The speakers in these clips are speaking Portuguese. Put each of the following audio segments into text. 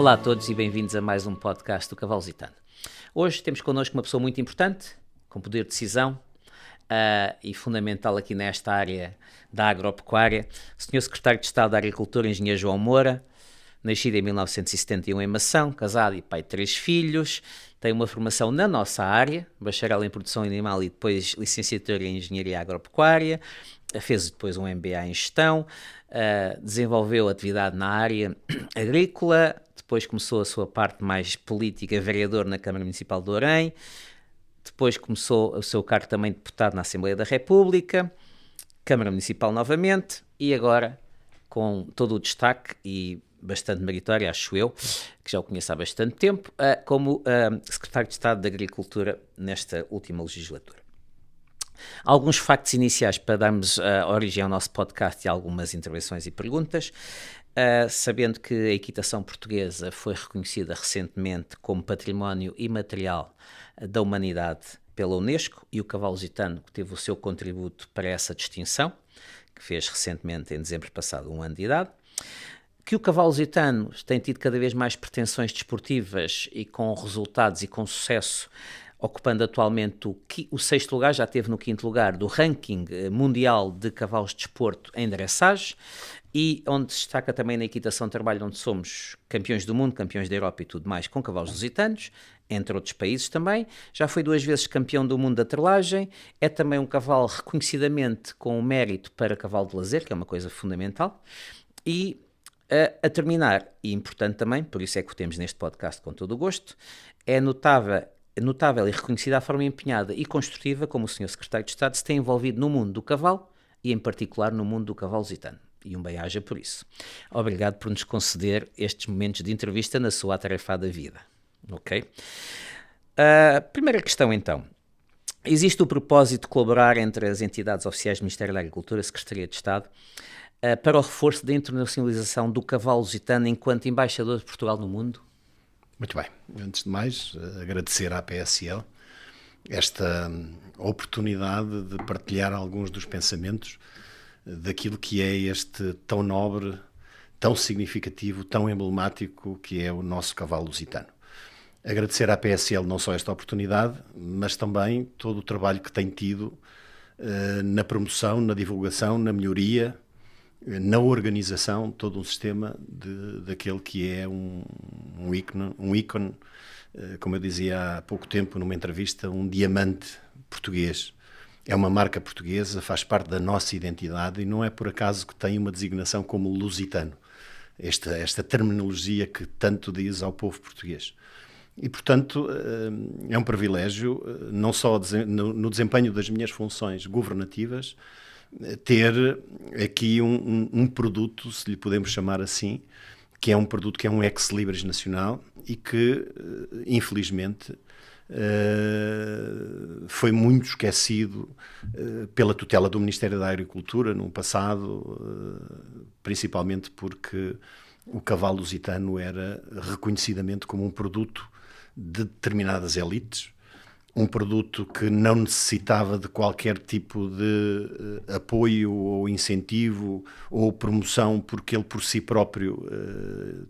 Olá a todos e bem-vindos a mais um podcast do Cavalo Lusitano. Hoje temos connosco uma pessoa muito importante, com poder de decisão e fundamental aqui nesta área da agropecuária, o Sr. Secretário de Estado da Agricultura, Engenheiro João Moura, nascido em 1971 em Mação, casado e pai de 3 filhos, tem uma formação na nossa área, bacharel em produção animal e depois licenciatura em engenharia agropecuária, fez depois um MBA em gestão, desenvolveu atividade na área agrícola, depois começou a sua parte mais política, vereador na Câmara Municipal de Orem, depois começou o seu cargo também de deputado na Assembleia da República, Câmara Municipal novamente e agora com todo o destaque e bastante meritório, acho eu, que já o conheço há bastante tempo, como Secretário de Estado da Agricultura nesta última legislatura. Alguns factos iniciais para darmos origem ao nosso podcast e algumas intervenções e perguntas, sabendo que a equitação portuguesa foi reconhecida recentemente como património imaterial da humanidade pela Unesco e o Cavalo Lusitano teve o seu contributo para essa distinção, que fez recentemente em dezembro passado 1 ano de idade, que o Cavalo Lusitano tem tido cada vez mais pretensões desportivas e com resultados e com sucesso, ocupando atualmente o 6º lugar, já esteve no 5º lugar do ranking mundial de cavalos de desporto em dressage, e onde se destaca também na equitação de trabalho, onde somos campeões do mundo, campeões da Europa e tudo mais, com cavalos lusitanos, entre outros países também. Já foi 2 vezes campeão do mundo da trelagem, é também um cavalo reconhecidamente com mérito para cavalo de lazer, que é uma coisa fundamental, e a terminar, e importante também, por isso é que o temos neste podcast com todo o gosto, é notável e reconhecida a forma empenhada e construtiva como o Sr. Secretário de Estado se tem envolvido no mundo do cavalo e em particular no mundo do cavalo lusitano. E um bem-aja por isso. Obrigado por nos conceder estes momentos de entrevista na sua atarefada vida. Ok? Primeira questão então. Existe o propósito de colaborar entre as entidades oficiais do Ministério da Agricultura, Secretaria de Estado, para o reforço da internacionalização do cavalo lusitano enquanto embaixador de Portugal no mundo? Muito bem. Antes de mais, agradecer à PSL esta oportunidade de partilhar alguns dos pensamentos daquilo que é este tão nobre, tão significativo, tão emblemático que é o nosso cavalo lusitano. Agradecer à PSL não só esta oportunidade, mas também todo o trabalho que tem tido na promoção, na divulgação, na melhoria, na organização, todo um sistema daquele que é um ícone, como eu dizia há pouco tempo numa entrevista, um diamante português. É uma marca portuguesa, faz parte da nossa identidade e não é por acaso que tem uma designação como lusitano. Esta terminologia que tanto diz ao povo português. E, portanto, é um privilégio, não só no desempenho das minhas funções governativas, ter aqui um produto, se lhe podemos chamar assim, que é um produto que é um ex-libris nacional e que, infelizmente, foi muito esquecido pela tutela do Ministério da Agricultura no passado, principalmente porque o cavalo lusitano era reconhecidamente como um produto de determinadas elites, um produto que não necessitava de qualquer tipo de apoio ou incentivo ou promoção, porque ele por si próprio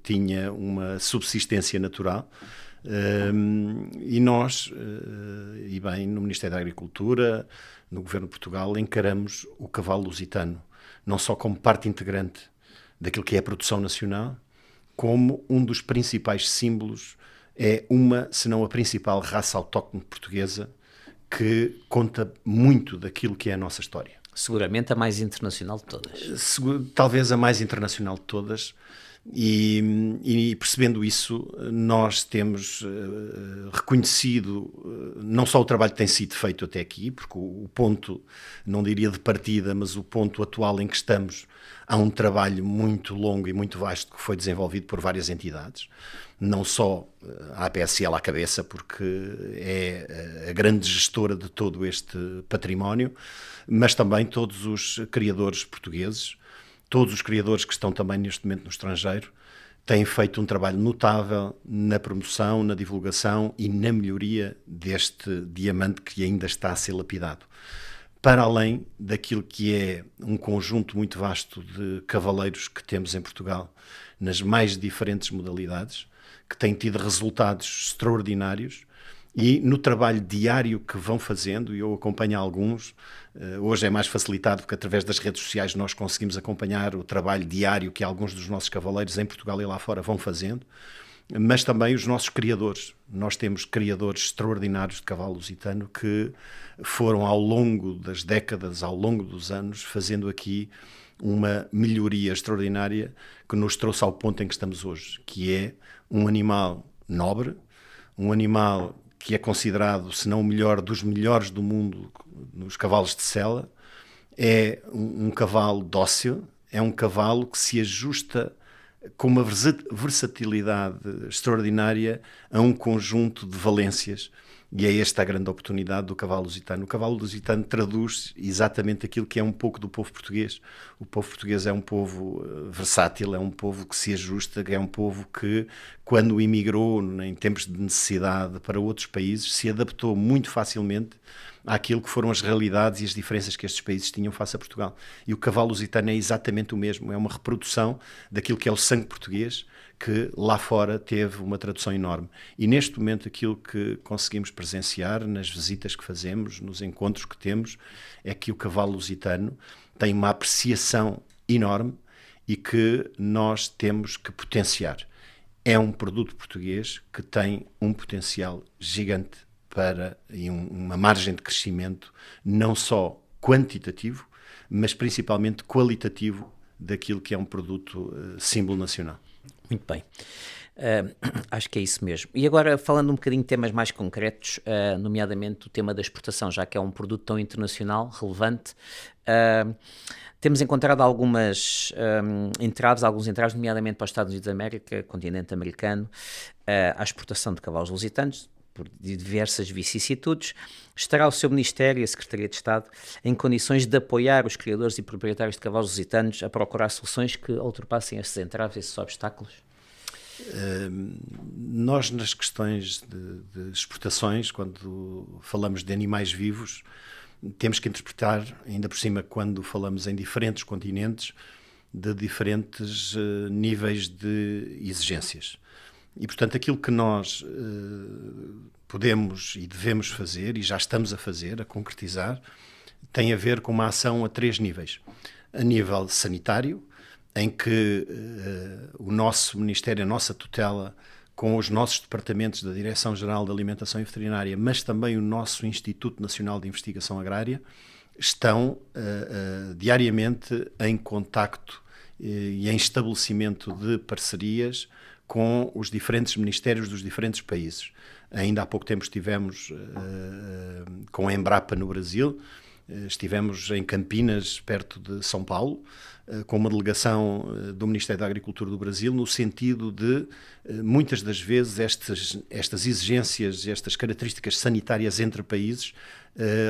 tinha uma subsistência natural. E nós, e bem, no Ministério da Agricultura, no Governo de Portugal, encaramos o cavalo lusitano não só como parte integrante daquilo que é a produção nacional, como um dos principais símbolos, é uma, se não a principal raça autóctone portuguesa que conta muito daquilo que é a nossa história. Seguramente a mais internacional de todas. Talvez a mais internacional de todas. E percebendo isso, nós temos reconhecido não só o trabalho que tem sido feito até aqui, porque o ponto, não diria de partida, mas o ponto atual em que estamos, há um trabalho muito longo e muito vasto que foi desenvolvido por várias entidades, não só a APSL à cabeça, porque é a grande gestora de todo este património, mas também todos os criadores portugueses, todos os criadores que estão também neste momento no estrangeiro, têm feito um trabalho notável na promoção, na divulgação e na melhoria deste diamante que ainda está a ser lapidado. Para além daquilo que é um conjunto muito vasto de cavaleiros que temos em Portugal nas mais diferentes modalidades, que têm tido resultados extraordinários, e no trabalho diário que vão fazendo, e eu acompanho alguns, hoje é mais facilitado porque através das redes sociais nós conseguimos acompanhar o trabalho diário que alguns dos nossos cavaleiros em Portugal e lá fora vão fazendo, mas também os nossos criadores. Nós temos criadores extraordinários de cavalo lusitano que foram ao longo das décadas, ao longo dos anos, fazendo aqui uma melhoria extraordinária que nos trouxe ao ponto em que estamos hoje, que é um animal nobre, um animal que é considerado, se não o melhor, dos melhores do mundo nos cavalos de sela, é um cavalo dócil, é um cavalo que se ajusta com uma versatilidade extraordinária a um conjunto de valências, e é esta a grande oportunidade do cavalo lusitano. O cavalo lusitano traduz exatamente aquilo que é um pouco do povo português. O povo português é um povo versátil, é um povo que se ajusta, é um povo que, quando emigrou em tempos de necessidade para outros países, se adaptou muito facilmente àquilo que foram as realidades e as diferenças que estes países tinham face a Portugal. E o cavalo lusitano é exatamente o mesmo, é uma reprodução daquilo que é o sangue português, que lá fora teve uma tradução enorme. E neste momento aquilo que conseguimos presenciar nas visitas que fazemos, nos encontros que temos, é que o cavalo lusitano tem uma apreciação enorme e que nós temos que potenciar. É um produto português que tem um potencial gigante para uma margem de crescimento não só quantitativo, mas principalmente qualitativo daquilo que é um produto símbolo nacional. Muito bem. Acho que é isso mesmo. E agora, falando um bocadinho de temas mais concretos, nomeadamente o tema da exportação, já que é um produto tão internacional, relevante, temos encontrado alguns entraves, nomeadamente para os Estados Unidos da América, continente americano, à exportação de cavalos lusitanos, por diversas vicissitudes. Estará o seu Ministério e a Secretaria de Estado em condições de apoiar os criadores e proprietários de cavalos lusitanos a procurar soluções que ultrapassem esses entraves, esses obstáculos? Nós, nas questões de exportações, quando falamos de animais vivos, temos que interpretar, ainda por cima, quando falamos em diferentes continentes, de diferentes níveis de exigências. E, portanto, aquilo que nós podemos e devemos fazer, e já estamos a fazer, a concretizar, tem a ver com uma ação a 3 níveis. A nível sanitário, em que o nosso Ministério, a nossa tutela, com os nossos departamentos da Direção-Geral da Alimentação e Veterinária, mas também o nosso Instituto Nacional de Investigação Agrária, estão diariamente em contacto e em estabelecimento de parcerias com os diferentes ministérios dos diferentes países. Ainda há pouco tempo estivemos com a Embrapa no Brasil, estivemos em Campinas, perto de São Paulo, com uma delegação do Ministério da Agricultura do Brasil, no sentido de, muitas das vezes, estas exigências, estas características sanitárias entre países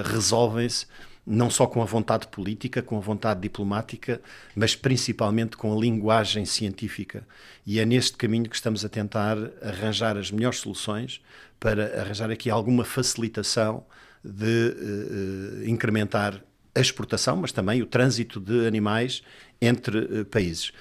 resolvem-se não só com a vontade política, com a vontade diplomática, mas principalmente com a linguagem científica. E é neste caminho que estamos a tentar arranjar as melhores soluções para arranjar aqui alguma facilitação de incrementar a exportação, mas também o trânsito de animais entre países.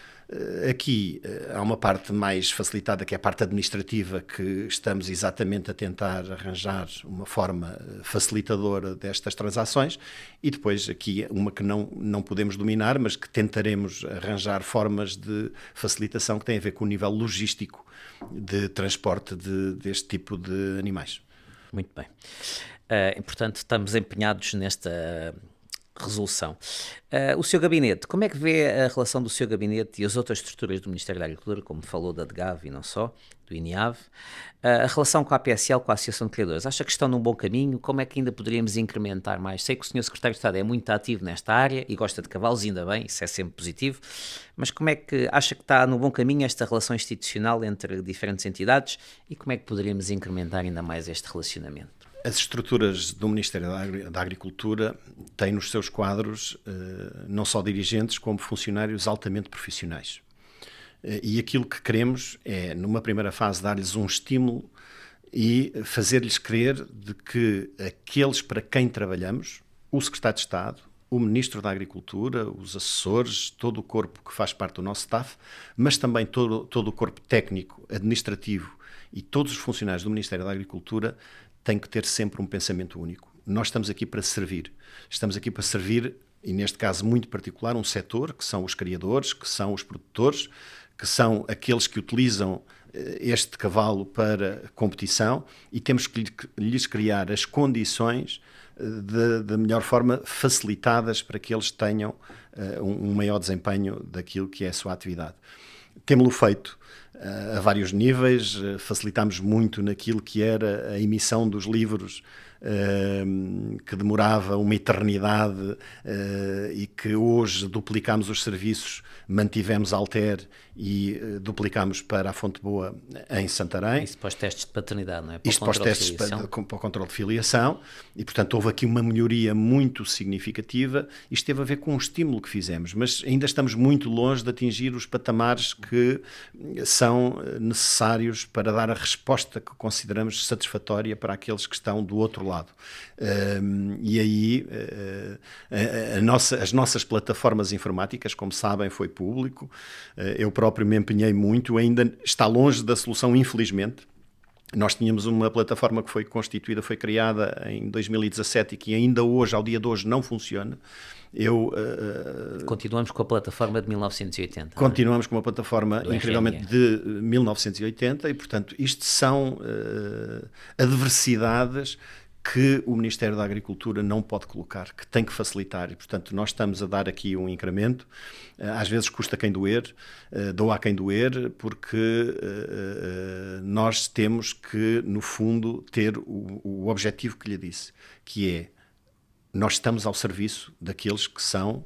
Aqui há uma parte mais facilitada, que é a parte administrativa, que estamos exatamente a tentar arranjar uma forma facilitadora destas transações, e depois aqui uma que não podemos dominar, mas que tentaremos arranjar formas de facilitação que têm a ver com o nível logístico de transporte deste tipo de animais. Muito bem. Portanto, estamos empenhados nesta resolução. O seu gabinete, como é que vê a relação do seu gabinete e as outras estruturas do Ministério da Agricultura, como falou da DGAV e não só, do INIAV, a relação com a APSL, com a Associação de Criadores? Acha que estão num bom caminho? Como é que ainda poderíamos incrementar mais? Sei que o Sr. Secretário de Estado é muito ativo nesta área e gosta de cavalos, ainda bem, isso é sempre positivo, mas como é que acha que está no bom caminho esta relação institucional entre diferentes entidades e como é que poderíamos incrementar ainda mais este relacionamento? As estruturas do Ministério da Agricultura têm nos seus quadros não só dirigentes, como funcionários altamente profissionais. E aquilo que queremos é, numa primeira fase, dar-lhes um estímulo e fazer-lhes crer de que aqueles para quem trabalhamos, o Secretário de Estado, o Ministro da Agricultura, os assessores, todo o corpo que faz parte do nosso staff, mas também todo o corpo técnico, administrativo e todos os funcionários do Ministério da Agricultura têm que ter sempre um pensamento único. Nós estamos aqui para servir. Estamos aqui para servir, e neste caso muito particular, um setor, que são os criadores, que são os produtores, que são aqueles que utilizam este cavalo para competição, e temos que lhes criar as condições da melhor forma, facilitadas para que eles tenham um maior desempenho daquilo que é a sua atividade. Temos-lo feito a vários níveis, facilitámos muito naquilo que era a emissão dos livros, que demorava uma eternidade, e que hoje duplicámos os serviços, mantivemos Alter e duplicámos para a Fonte Boa em Santarém. Isso para os testes de paternidade, não é? Isto para os testes para o controle de filiação, e portanto houve aqui uma melhoria muito significativa. Isto teve a ver com o estímulo que fizemos, mas ainda estamos muito longe de atingir os patamares que são necessários para dar a resposta que consideramos satisfatória para aqueles que estão do outro lado. E aí as nossas plataformas informáticas, como sabem, foi público. Eu próprio me empenhei muito, ainda está longe da solução, infelizmente. Nós tínhamos uma plataforma que foi constituída, foi criada em 2017 e que ainda hoje, ao dia de hoje, não funciona. Continuamos com a plataforma de 1980. Continuamos com uma plataforma incrivelmente RME. de 1980 e, portanto, isto são adversidades que o Ministério da Agricultura não pode colocar, que tem que facilitar, e portanto nós estamos a dar aqui um incremento. Às vezes custa quem doer, doa a quem doer, porque nós temos que, no fundo, ter o objetivo que lhe disse, que é, nós estamos ao serviço daqueles que são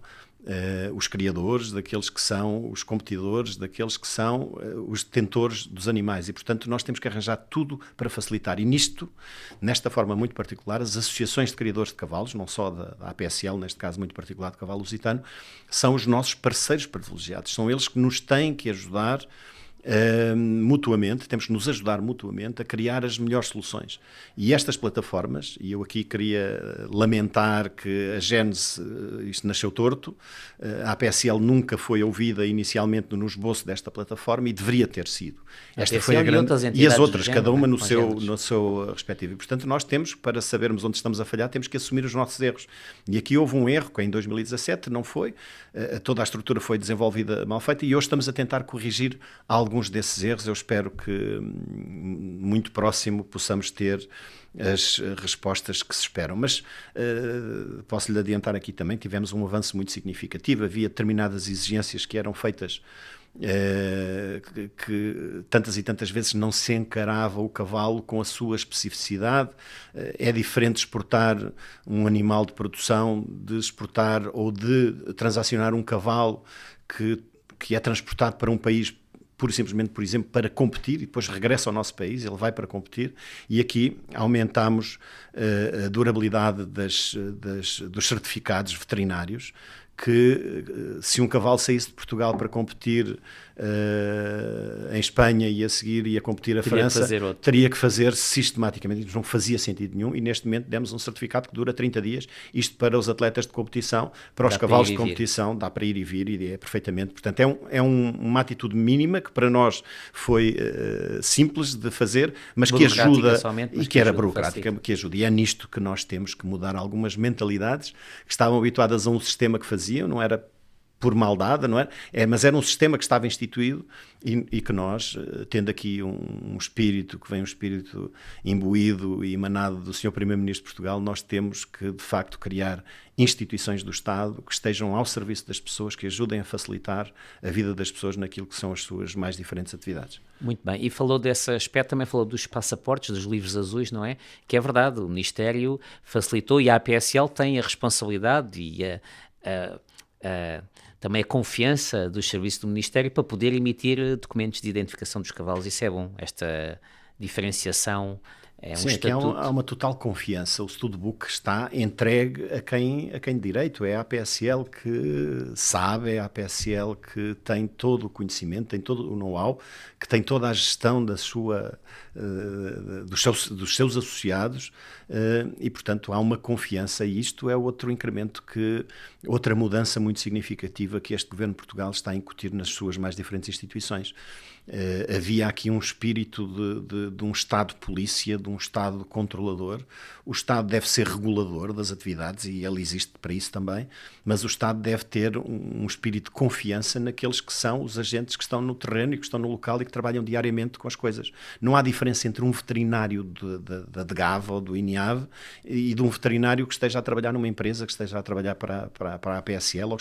os criadores, daqueles que são os competidores, daqueles que são os detentores dos animais, e portanto nós temos que arranjar tudo para facilitar. E nesta forma muito particular, as associações de criadores de cavalos, não só da APSL, neste caso muito particular de cavalo lusitano, são os nossos parceiros privilegiados, são eles que nos têm que ajudar mutuamente, temos que nos ajudar mutuamente a criar as melhores soluções. E estas plataformas, e eu aqui queria lamentar que a Gênese, isto nasceu torto, a APSL nunca foi ouvida inicialmente no esboço desta plataforma, e deveria ter sido. Esta foi a grande, e as outras, cada uma no seu respectivo. E, portanto, nós temos, para sabermos onde estamos a falhar, temos que assumir os nossos erros. E aqui houve um erro que em 2017 não foi, toda a estrutura foi desenvolvida mal feita, e hoje estamos a tentar corrigir alguns desses erros. Eu espero que muito próximo possamos ter as respostas que se esperam. Mas posso-lhe adiantar aqui também, tivemos um avanço muito significativo, havia determinadas exigências que eram feitas, que tantas e tantas vezes não se encarava o cavalo com a sua especificidade. É diferente exportar um animal de produção de exportar ou de transacionar um cavalo que é transportado para um país pura e simplesmente, por exemplo, para competir, e depois regressa ao nosso país, ele vai para competir, e aqui aumentamos a durabilidade dos certificados veterinários, que se um cavalo saísse de Portugal para competir em Espanha e a seguir ia competir a França, teria que fazer sistematicamente. Não fazia sentido nenhum, e neste momento demos um certificado que dura 30 dias, isto para os atletas de competição, para os cavalos de competição, dá para ir e vir, e é perfeitamente. Portanto, é uma atitude mínima que para nós foi simples de fazer, mas que ajuda, e que era burocrática, que ajuda. E é nisto que nós temos que mudar algumas mentalidades que estavam habituadas a um sistema que faziam, não era por maldade, não era? Mas era um sistema que estava instituído, e que nós, tendo aqui um espírito, que vem um espírito imbuído e emanado do Sr. Primeiro-Ministro de Portugal, nós temos que, de facto, criar instituições do Estado que estejam ao serviço das pessoas, que ajudem a facilitar a vida das pessoas naquilo que são as suas mais diferentes atividades. Muito bem, e falou desse aspecto, também falou dos passaportes, dos livros azuis, não é? Que é verdade, o Ministério facilitou, e a APSL tem a responsabilidade e também a confiança dos serviços do Ministério para poder emitir documentos de identificação dos cavalos. Isso é bom, diferenciação, é um Sim, é que estatuto. há uma total confiança. O Studbook está entregue a quem de direito. É a APSL que sabe, é a APSL que tem todo o conhecimento, tem todo o know-how, que tem toda a gestão dos seus associados e, portanto, há uma confiança e isto é outro incremento, outra mudança muito significativa que este Governo de Portugal está a incutir nas suas mais diferentes instituições. Havia aqui um espírito de um Estado-polícia, de um Estado controlador. O Estado deve ser regulador das atividades e ele existe para isso também, mas o Estado deve ter um espírito de confiança naqueles que são os agentes que estão no terreno e que estão no local e que trabalham diariamente com as coisas. Não há diferença entre um veterinário da DGAV ou do INIAV e de um veterinário que esteja a trabalhar numa empresa, que esteja a trabalhar para a APSL.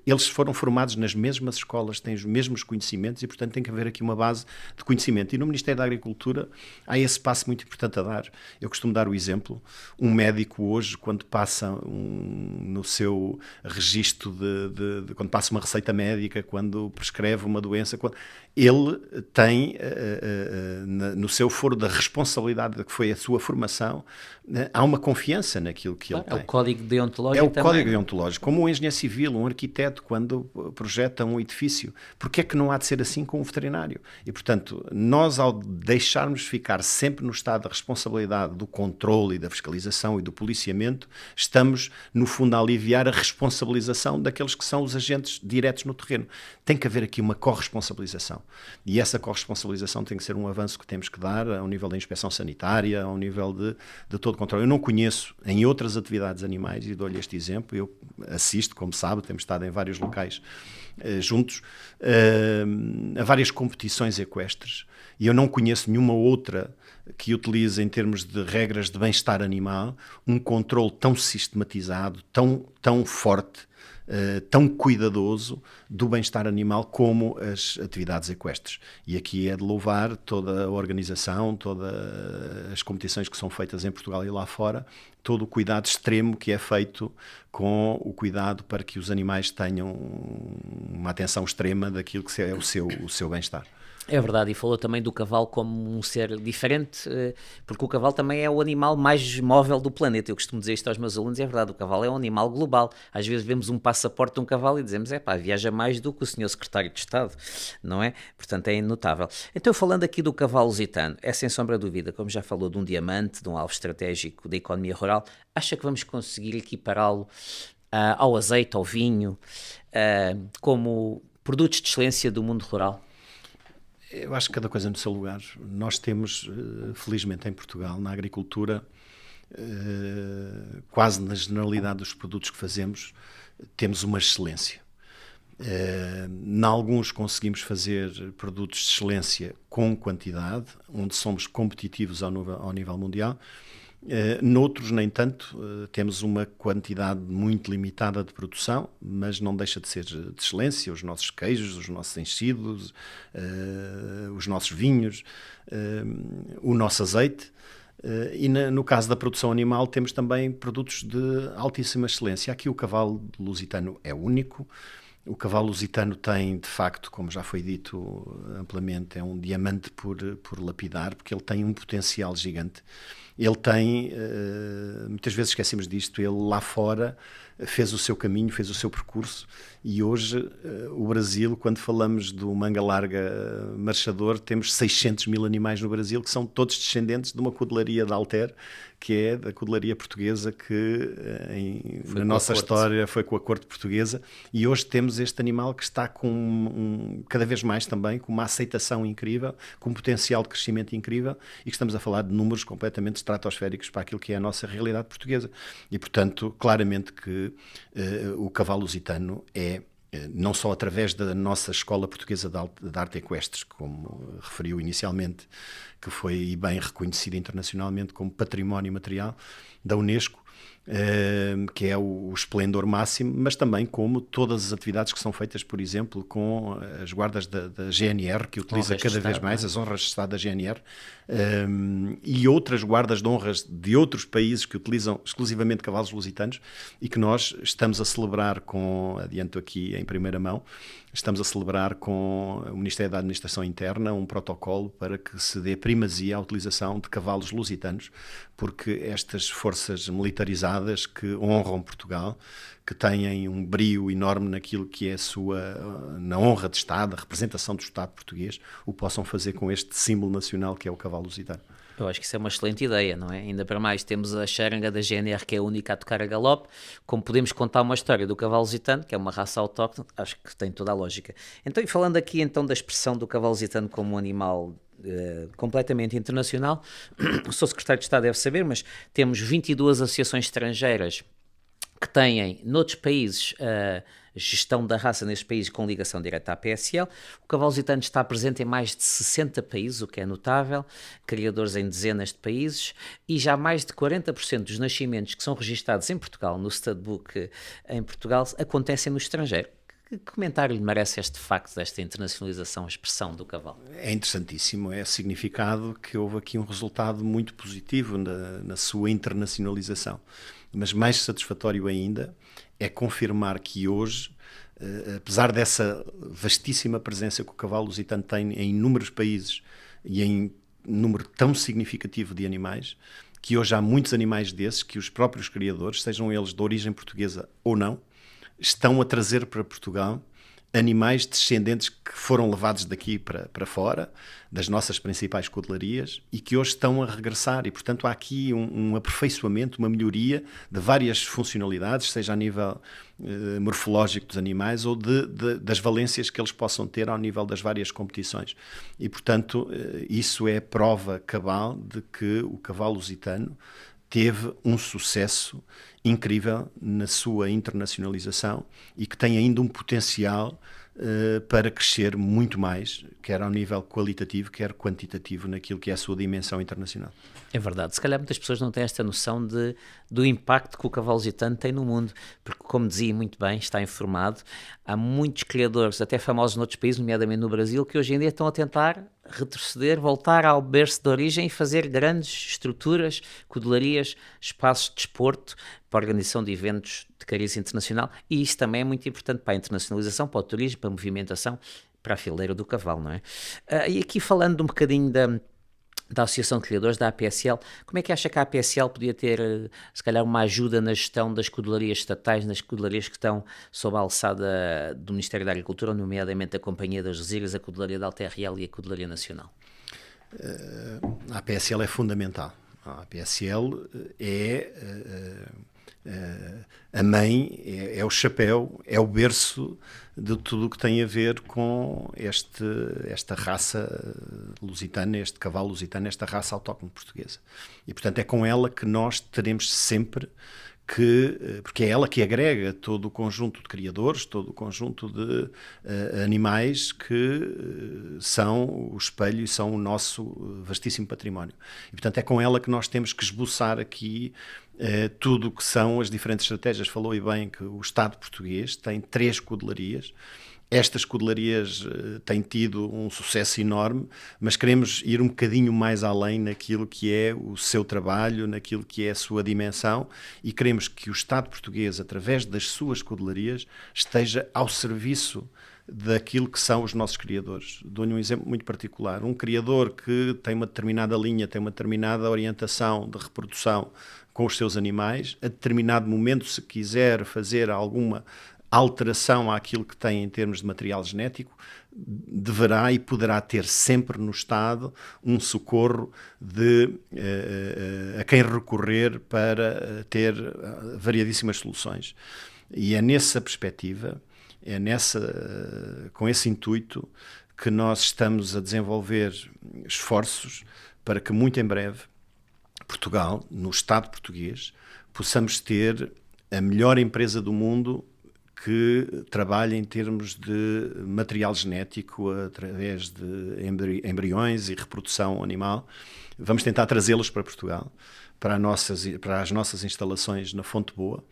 Eles foram formados nas mesmas escolas, têm os mesmos conhecimentos e, portanto, tem que haver aqui uma base de conhecimento. E no Ministério da Agricultura há esse passo muito importante a dar. Eu costumo dar o exemplo, um médico hoje, quando passa no seu registro quando passa uma receita médica, quando prescreve uma doença, ele tem no seu foro da responsabilidade que foi a sua formação, há uma confiança naquilo que ele tem. É o código deontológico. É o código deontológico. Como um engenheiro civil, um arquiteto, quando projeta um edifício, porque é que não há de ser assim com um veterinário? E, portanto, nós, ao deixarmos ficar sempre no estado da responsabilidade do controle e da fiscalização e do policiamento, estamos, no fundo, a aliviar a responsabilização daqueles que são os agentes diretos no terreno. Tem que haver aqui uma corresponsabilização. E essa corresponsabilização tem que ser um avanço que temos que dar ao nível da inspeção sanitária, ao nível de todo o controle. Eu não conheço em outras atividades animais, e dou-lhe este exemplo, eu assisto, como sabe, temos estado em vários locais juntos, a várias competições equestres, e eu não conheço nenhuma outra que utilize, em termos de regras de bem-estar animal, um controle tão sistematizado, tão forte, tão cuidadoso do bem-estar animal como as atividades equestres. E aqui é de louvar toda a organização, todas as competições que são feitas em Portugal e lá fora, todo o cuidado extremo que é feito com o cuidado para que os animais tenham uma atenção extrema daquilo que é o seu bem-estar. É verdade, e falou também do cavalo como um ser diferente, porque o cavalo também é o animal mais móvel do planeta. Eu costumo dizer isto aos meus alunos, é verdade, o cavalo é um animal global. Às vezes vemos um passaporte de um cavalo e dizemos, viaja mais do que o senhor secretário de Estado, não é? Portanto, é notável. Então, falando aqui do cavalo lusitano, é sem sombra de dúvida, como já falou, de um diamante, de um alvo estratégico da economia rural, acha que vamos conseguir equipará-lo ao azeite, ao vinho, como produtos de excelência do mundo rural? Eu acho que cada coisa no seu lugar. Nós temos, felizmente em Portugal, na agricultura, quase na generalidade dos produtos que fazemos, temos uma excelência. Em alguns conseguimos fazer produtos de excelência com quantidade, onde somos competitivos ao nível mundial. Noutros, nem tanto, temos uma quantidade muito limitada de produção, mas não deixa de ser de excelência. Os nossos queijos, os nossos enchidos, os nossos vinhos, o nosso azeite. E no caso da produção animal temos também produtos de altíssima excelência. Aqui o cavalo lusitano é único. O cavalo lusitano tem, de facto, como já foi dito amplamente, é um diamante por lapidar, porque ele tem um potencial gigante. Ele tem, muitas vezes esquecemos disto, ele lá fora fez o seu caminho, fez o seu percurso, e hoje o Brasil, quando falamos do manga larga marchador, temos 600 mil animais no Brasil, que são todos descendentes de uma cudelaria de Alter, que é da cudelaria portuguesa, que na nossa história foi com a corte portuguesa, e hoje temos este animal que está com cada vez mais também, com uma aceitação incrível, com um potencial de crescimento incrível, e que estamos a falar de números completamente estratosféricos para aquilo que é a nossa realidade portuguesa. E, portanto, claramente que o cavalo lusitano é, não só através da nossa Escola Portuguesa de Arte Equestres, como referiu inicialmente, que foi bem reconhecida internacionalmente como património material da Unesco, que é o esplendor máximo, mas também como todas as atividades que são feitas, por exemplo, com as guardas da GNR, que utiliza cada vez mais as honras de Estado da GNR, e outras guardas de honras de outros países que utilizam exclusivamente cavalos lusitanos e que nós estamos a celebrar adianto aqui em primeira mão, estamos a celebrar com o Ministério da Administração Interna um protocolo para que se dê primazia à utilização de cavalos lusitanos, porque estas forças militarizadas que honram Portugal, que têm um brio enorme naquilo que é na honra de Estado, a representação do Estado português, o possam fazer com este símbolo nacional que é o cavalo lusitano. Eu acho que isso é uma excelente ideia, não é? Ainda para mais, temos a charanga da GNR, que é a única a tocar a galope, como podemos contar uma história do cavalo lusitano, que é uma raça autóctone, acho que tem toda a lógica. Então, e falando aqui então da expressão do cavalo lusitano como um animal completamente internacional, o Sr. Secretário de Estado deve saber, mas temos 22 associações estrangeiras que têm, noutros países, gestão da raça nestes países com ligação direta à PSL. O cavalo lusitano está presente em mais de 60 países, o que é notável, criadores em dezenas de países, e já mais de 40% dos nascimentos que são registados em Portugal, no Studbook em Portugal, acontecem no estrangeiro. Que comentário lhe merece este facto desta internacionalização, a expressão do cavalo? É interessantíssimo, é significado que houve aqui um resultado muito positivo na sua internacionalização. Mas mais satisfatório ainda é confirmar que hoje, apesar dessa vastíssima presença que o cavalo lusitano tem em inúmeros países e em número tão significativo de animais, que hoje há muitos animais desses que os próprios criadores, sejam eles de origem portuguesa ou não, estão a trazer para Portugal animais descendentes que foram levados daqui para fora, das nossas principais cudelarias, e que hoje estão a regressar. E, portanto, há aqui um aperfeiçoamento, uma melhoria de várias funcionalidades, seja a nível morfológico dos animais ou das valências que eles possam ter ao nível das várias competições. E, portanto, isso é prova cabal de que o cavalo lusitano teve um sucesso incrível na sua internacionalização e que tem ainda um potencial para crescer muito mais, quer ao nível qualitativo, quer quantitativo, naquilo que é a sua dimensão internacional. É verdade, se calhar muitas pessoas não têm esta noção do impacto que o cavalo lusitano tem no mundo, porque, como dizia muito bem, está informado, há muitos criadores, até famosos noutros países, nomeadamente no Brasil, que hoje em dia estão a tentar retroceder, voltar ao berço de origem e fazer grandes estruturas, cudelarias, espaços de desporto para a organização de eventos de cariz internacional, e isso também é muito importante para a internacionalização, para o turismo, para a movimentação, para a fileira do cavalo, não é? E aqui falando um bocadinho da Associação de Criadores, da APSL, como é que acha que a APSL podia ter, se calhar, uma ajuda na gestão das cudelarias estatais, nas cudelarias que estão sob a alçada do Ministério da Agricultura, nomeadamente a Companhia das Resíduos, a Cudelaria da AlterReal e a Cudelaria Nacional? A APSL é fundamental. A APSL é a mãe, é o chapéu, é o berço de tudo o que tem a ver com esta raça lusitana, este cavalo lusitano, esta raça autóctone portuguesa. E, portanto, é com ela que nós teremos sempre porque é ela que agrega todo o conjunto de criadores, todo o conjunto de animais que são o espelho e são o nosso vastíssimo património. E, portanto, é com ela que nós temos que esboçar aqui tudo o que são as diferentes estratégias. Falou e bem que o Estado português tem 3 cudelarias. Estas cudelarias têm tido um sucesso enorme, mas queremos ir um bocadinho mais além naquilo que é o seu trabalho, naquilo que é a sua dimensão, e queremos que o Estado português, através das suas cudelarias, esteja ao serviço daquilo que são os nossos criadores. Dou-lhe um exemplo muito particular. Um criador que tem uma determinada linha, tem uma determinada orientação de reprodução com os seus animais, a determinado momento, se quiser fazer alguma alteração àquilo que tem em termos de material genético, deverá e poderá ter sempre no Estado um socorro a quem recorrer para ter variadíssimas soluções. E é nessa perspectiva, com esse intuito, que nós estamos a desenvolver esforços para que muito em breve Portugal, no Estado português, possamos ter a melhor empresa do mundo que trabalha em termos de material genético através de embriões e reprodução animal. Vamos tentar trazê-los para Portugal, para as nossas instalações na Fonte Boa,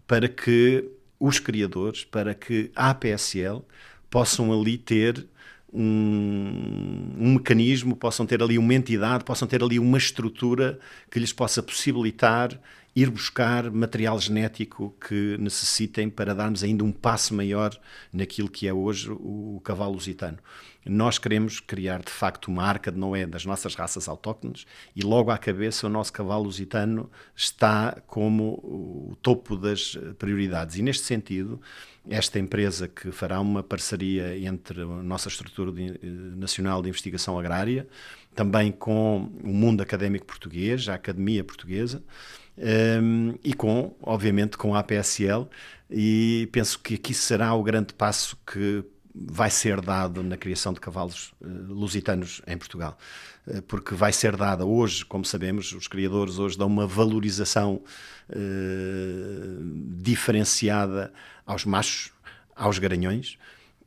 para que os criadores, para que a APSL possam ali ter um mecanismo, possam ter ali uma entidade, possam ter ali uma estrutura que lhes possa possibilitar ir buscar material genético que necessitem para darmos ainda um passo maior naquilo que é hoje o cavalo lusitano. Nós queremos criar, de facto, uma arca de Noé das nossas raças autóctones e logo à cabeça o nosso cavalo lusitano está como o topo das prioridades. E neste sentido, esta empresa que fará uma parceria entre a nossa estrutura nacional de investigação agrária, também com o mundo académico português, a Academia Portuguesa, e obviamente, com a APSL, e penso que aqui será o grande passo que vai ser dado na criação de cavalos lusitanos em Portugal, porque vai ser dada hoje, como sabemos, os criadores hoje dão uma valorização diferenciada aos machos, aos garanhões,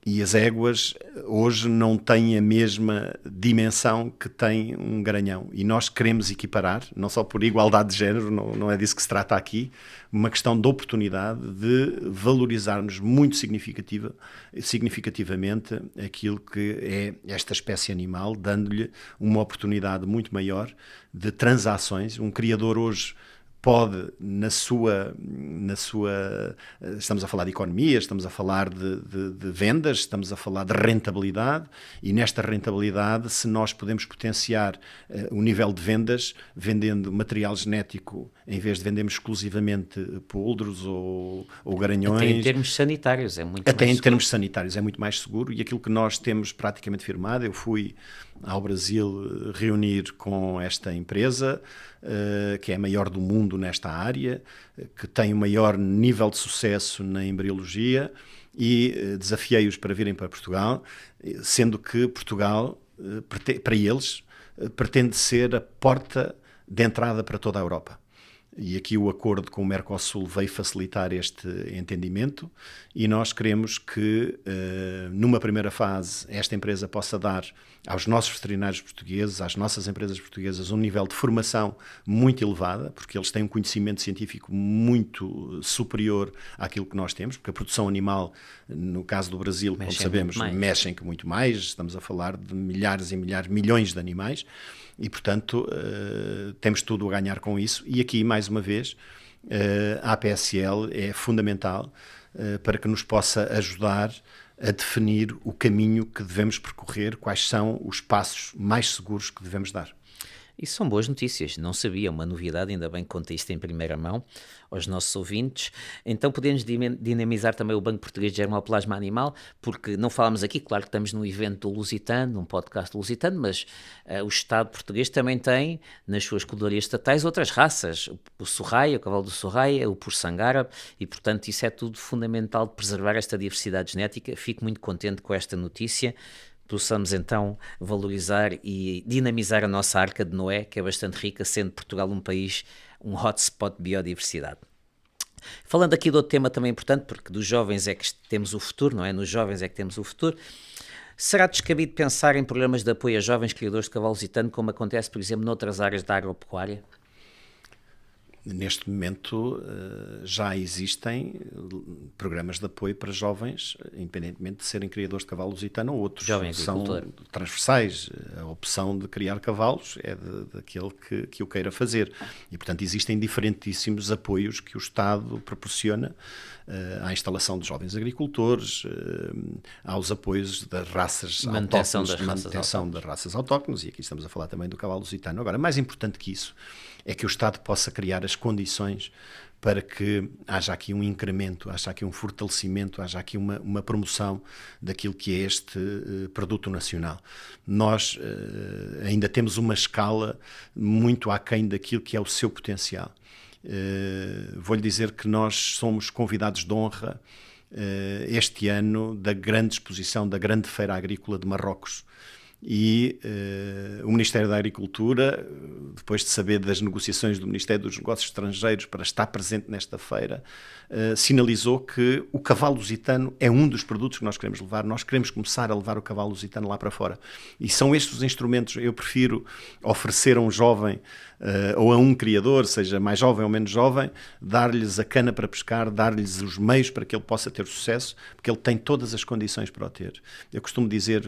e as éguas hoje não têm a mesma dimensão que tem um garanhão. E nós queremos equiparar, não só por igualdade de género, não é disso que se trata aqui, uma questão de oportunidade de valorizarmos muito significativamente aquilo que é esta espécie animal, dando-lhe uma oportunidade muito maior de transações. Um criador hoje pode, estamos a falar de economia, estamos a falar de vendas, estamos a falar de rentabilidade, e nesta rentabilidade, se nós podemos potenciar o nível de vendas, vendendo material genético, em vez de vendermos exclusivamente poldros ou garanhões... Até em termos sanitários é muito Até mais em termos sanitários é muito mais seguro, e aquilo que nós temos praticamente firmado, eu fui ao Brasil reunir com esta empresa, que é a maior do mundo nesta área, que tem o maior nível de sucesso na embriologia, e desafiei-os para virem para Portugal, sendo que Portugal, para eles, pretende ser a porta de entrada para toda a Europa. E aqui o acordo com o Mercosul veio facilitar este entendimento, e nós queremos que, numa primeira fase, esta empresa possa dar aos nossos veterinários portugueses, às nossas empresas portuguesas, um nível de formação muito elevada, porque eles têm um conhecimento científico muito superior àquilo que nós temos, porque a produção animal, no caso do Brasil, como sabemos, mexem muito mais, estamos a falar de milhares e milhares, milhões de animais, e, portanto, temos tudo a ganhar com isso. E aqui, mais uma vez, a APSL é fundamental para que nos possa ajudar a definir o caminho que devemos percorrer, quais são os passos mais seguros que devemos dar. Isso são boas notícias, não sabia, uma novidade, ainda bem que conta isto em primeira mão aos nossos ouvintes. Então podemos dinamizar também o Banco Português de Germoplasma Animal, porque não falamos aqui, claro que estamos no evento do Lusitano, num podcast do Lusitano, mas o Estado português também tem, nas suas escuderias estatais, outras raças, o Sorraia, o cavalo do Sorraia, o Pur-sangue árabe, e portanto isso é tudo fundamental de preservar esta diversidade genética. Fico muito contente com esta notícia. Possamos então valorizar e dinamizar a nossa Arca de Noé, que é bastante rica, sendo Portugal um país, um hotspot de biodiversidade. Falando aqui de outro tema também importante, porque dos jovens é que temos o futuro, não é? Nos jovens é que temos o futuro. Será descabido pensar em programas de apoio a jovens criadores de cavalo lusitano, como acontece, por exemplo, noutras áreas da agropecuária? Neste momento já existem programas de apoio para jovens, independentemente de serem criadores de cavalo lusitano ou outros. São transversais. A opção de criar cavalos é daquele que o queira fazer. E, portanto, existem diferentíssimos apoios que o Estado proporciona à instalação de jovens agricultores, aos apoios das raças autóctones, manutenção das raças autóctones, e aqui estamos a falar também do cavalo lusitano. Agora, mais importante que isso é que o Estado possa criar as condições para que haja aqui um incremento, haja aqui um fortalecimento, haja aqui uma promoção daquilo que é este produto nacional. Nós ainda temos uma escala muito aquém daquilo que é o seu potencial. Vou-lhe dizer que nós somos convidados de honra este ano da grande exposição, da grande feira agrícola de Marrocos. e o Ministério da Agricultura, depois de saber das negociações do Ministério dos Negócios Estrangeiros para estar presente nesta feira, sinalizou que o cavalo lusitano é um dos produtos que nós queremos levar. Nós queremos começar a levar o cavalo lusitano lá para fora. E são estes os instrumentos. Eu prefiro oferecer a um jovem ou a um criador, seja mais jovem ou menos jovem, dar-lhes a cana para pescar, dar-lhes os meios para que ele possa ter sucesso, porque ele tem todas as condições para o ter. Eu costumo dizer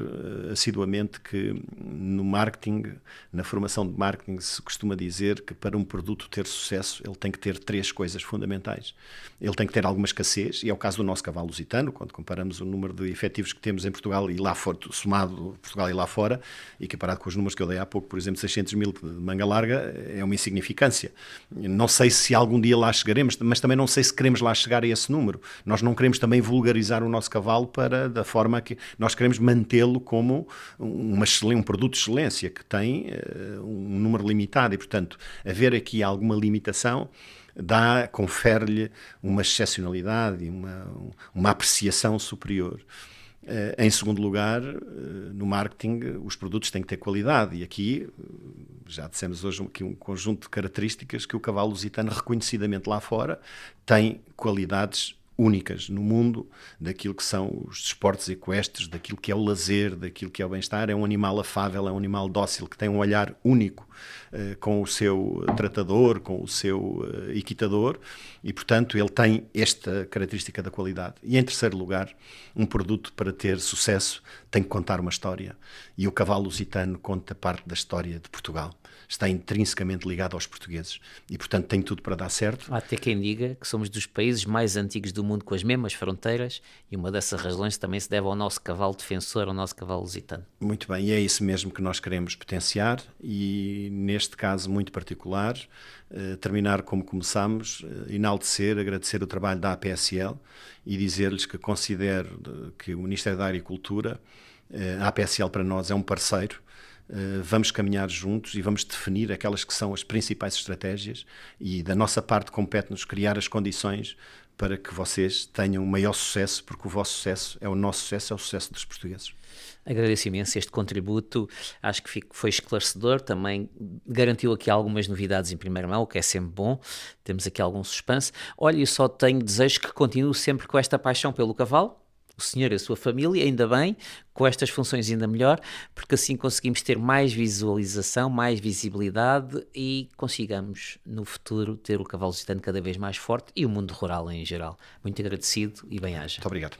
assiduamente que no marketing, na formação de marketing, se costuma dizer que para um produto ter sucesso, ele tem que ter 3 coisas fundamentais. Ele tem que ter alguma escassez, e é o caso do nosso cavalo lusitano, quando comparamos o número de efetivos que temos em Portugal e lá fora, somado Portugal e lá fora, e comparado com os números que eu dei há pouco, por exemplo, 600 mil de manga larga, é uma insignificância. Não sei se algum dia lá chegaremos, mas também não sei se queremos lá chegar a esse número. Nós não queremos também vulgarizar o nosso cavalo da forma que nós queremos mantê-lo como um produto de excelência que tem um número limitado e, portanto, haver aqui alguma limitação confere-lhe uma excepcionalidade e uma apreciação superior. Em segundo lugar, no marketing, os produtos têm que ter qualidade, e aqui já dissemos hoje aqui um conjunto de características que o cavalo lusitano, reconhecidamente lá fora, tem qualidades únicas no mundo daquilo que são os desportos equestres, daquilo que é o lazer, daquilo que é o bem-estar. É um animal afável, é um animal dócil, que tem um olhar único com o seu tratador, com o seu equitador, e, portanto, ele tem esta característica da qualidade. E, em terceiro lugar, um produto, para ter sucesso, tem que contar uma história. E o cavalo lusitano conta parte da história de Portugal. Está intrinsecamente ligado aos portugueses e, portanto, tem tudo para dar certo. Há até quem diga que somos dos países mais antigos do mundo com as mesmas fronteiras, e uma dessas razões também se deve ao nosso cavalo defensor, ao nosso cavalo lusitano. Muito bem, e é isso mesmo que nós queremos potenciar, e neste caso muito particular, terminar como começámos, enaltecer, agradecer o trabalho da APSL e dizer-lhes que considero que o Ministério da Agricultura, a APSL para nós é um parceiro. Vamos caminhar juntos e vamos definir aquelas que são as principais estratégias, e da nossa parte compete-nos criar as condições para que vocês tenham um maior sucesso, porque o vosso sucesso é o nosso sucesso, é o sucesso dos portugueses. Agradeço imenso este contributo, acho que foi esclarecedor, também garantiu aqui algumas novidades em primeira mão, o que é sempre bom, temos aqui algum suspense. Olha, eu só tenho desejo que continue sempre com esta paixão pelo cavalo, o senhor e a sua família, ainda bem, com estas funções ainda melhor, porque assim conseguimos ter mais visualização, mais visibilidade e consigamos no futuro ter o cavalo lusitano cada vez mais forte e o mundo rural em geral. Muito agradecido e bem-aja. Muito obrigado.